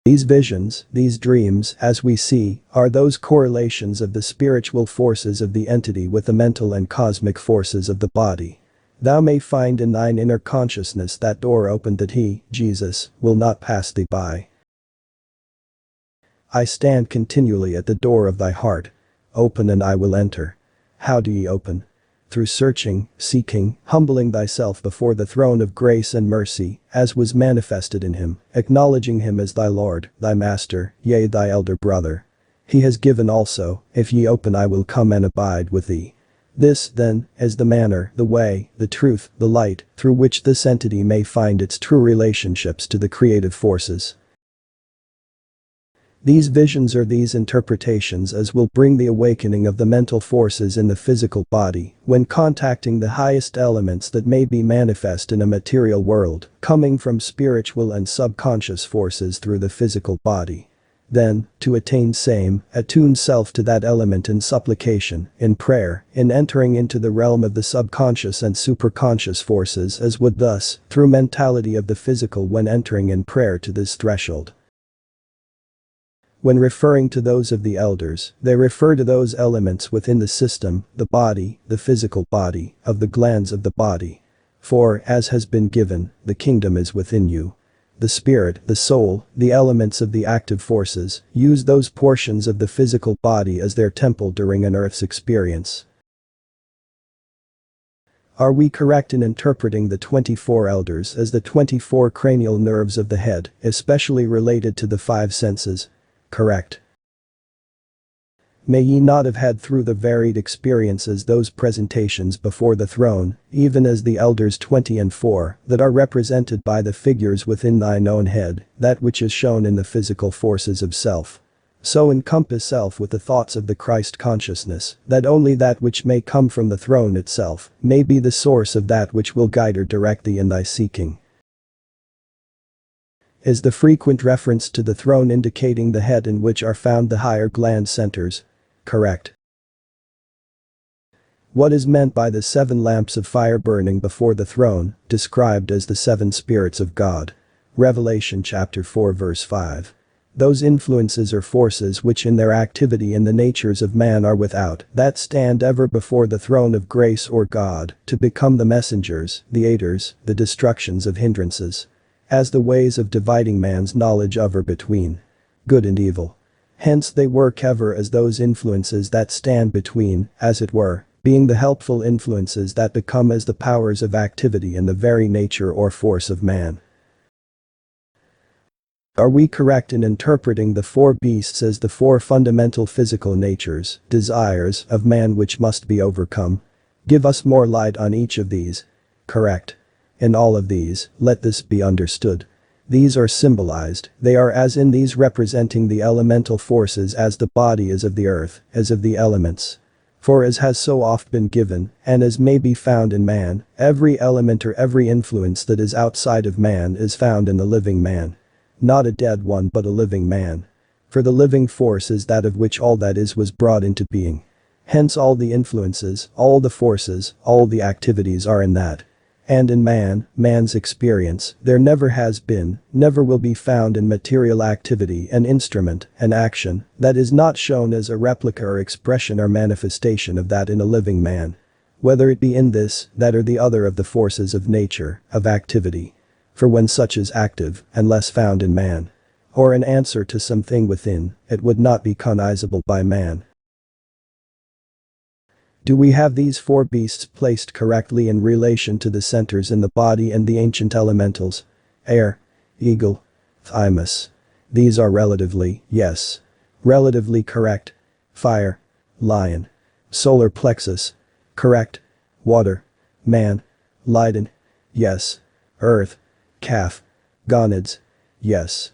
These visions, these dreams, as we see, are those correlations of the spiritual forces of the entity with the mental and cosmic forces of the body. Thou may find in thine inner consciousness that door open that he, Jesus, will not pass thee by. I stand continually at the door of thy heart. Open and I will enter. How do ye open? Through searching, seeking, humbling thyself before the throne of grace and mercy, as was manifested in him, acknowledging him as thy Lord, thy Master, yea thy elder brother. He has given also, if ye open I will come and abide with thee. This, then, is the manner, the way, the truth, the light, through which this entity may find its true relationships to the creative forces. These visions or these interpretations as will bring the awakening of the mental forces in the physical body when contacting the highest elements that may be manifest in a material world, coming from spiritual and subconscious forces through the physical body. Then, to attain same, attune self to that element in supplication, in prayer, in entering into the realm of the subconscious and superconscious forces as would thus, through mentality of the physical when entering in prayer to this threshold. When referring to those of the elders, they refer to those elements within the system, the body, the physical body, of the glands of the body. For, as has been given, the kingdom is within you. The spirit, the soul, the elements of the active forces, use those portions of the physical body as their temple during an earth's experience. Are we correct in interpreting the 24 elders as the 24 cranial nerves of the head, especially related to the 5 senses? Correct. May ye not have had through the varied experiences those presentations before the throne, even as the elders 20 and 4, that are represented by the figures within thine own head, that which is shown in the physical forces of self. So encompass self with the thoughts of the Christ consciousness, that only that which may come from the throne itself may be the source of that which will guide or direct thee in thy seeking. Is the frequent reference to the throne indicating the head in which are found the higher gland centers? Correct. What is meant by the 7 lamps of fire burning before the throne, described as the 7 spirits of God? Revelation chapter 4 verse 5. Those influences or forces which in their activity in the natures of man are without, that stand ever before the throne of grace or God, to become the messengers, the aiders, the destructions of hindrances. As the ways of dividing man's knowledge over between good and evil. Hence they work ever as those influences that stand between, as it were, being the helpful influences that become as the powers of activity in the very nature or force of man. Are we correct in interpreting the 4 beasts as the 4 fundamental physical natures, desires, of man which must be overcome? Give us more light on each of these. Correct. In all of these, let this be understood. These are symbolized, they are as in these representing the elemental forces as the body is of the earth, as of the elements. For as has so oft been given, and as may be found in man, every element or every influence that is outside of man is found in the living man. Not a dead one but a living man. For the living force is that of which all that is was brought into being. Hence all the influences, all the forces, all the activities are in that. And in man's experience, there never has been, never will be found in material activity an instrument, an action, that is not shown as a replica or expression or manifestation of that in a living man. Whether it be in this, that or the other of the forces of nature, of activity. For when such is active, unless found in man, or an answer to something within, it would not be cognizable by man. Do we have these 4 beasts placed correctly in relation to the centers in the body and the ancient elementals? Air, eagle, thymus. These are relatively, yes. Relatively correct. Fire, lion. Solar plexus. Correct. Water, man. Leiden, yes. Earth, calf. Gonads, yes.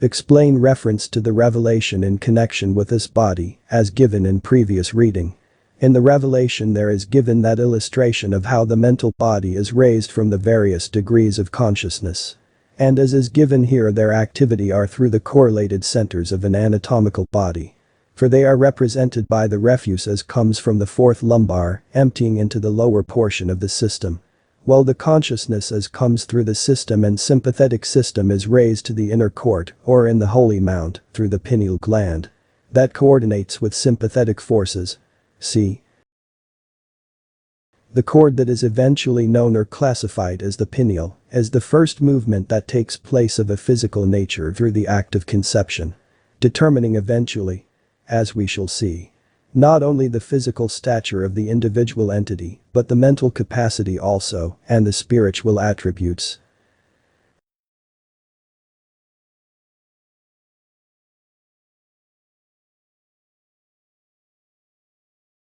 Explain reference to the revelation in connection with this body, as given in previous reading. In the revelation there is given that illustration of how the mental body is raised from the various degrees of consciousness. And as is given here their activity are through the correlated centers of an anatomical body. For they are represented by the refuse as comes from the 4th lumbar, emptying into the lower portion of the system. while the consciousness as comes through the system and sympathetic system is raised to the inner court or in the holy mount through the pineal gland. That coordinates with sympathetic forces. See the cord that is eventually known or classified as the pineal as the first movement that takes place of a physical nature through the act of conception, determining eventually, as we shall see, not only the physical stature of the individual entity but the mental capacity also and the spiritual attributes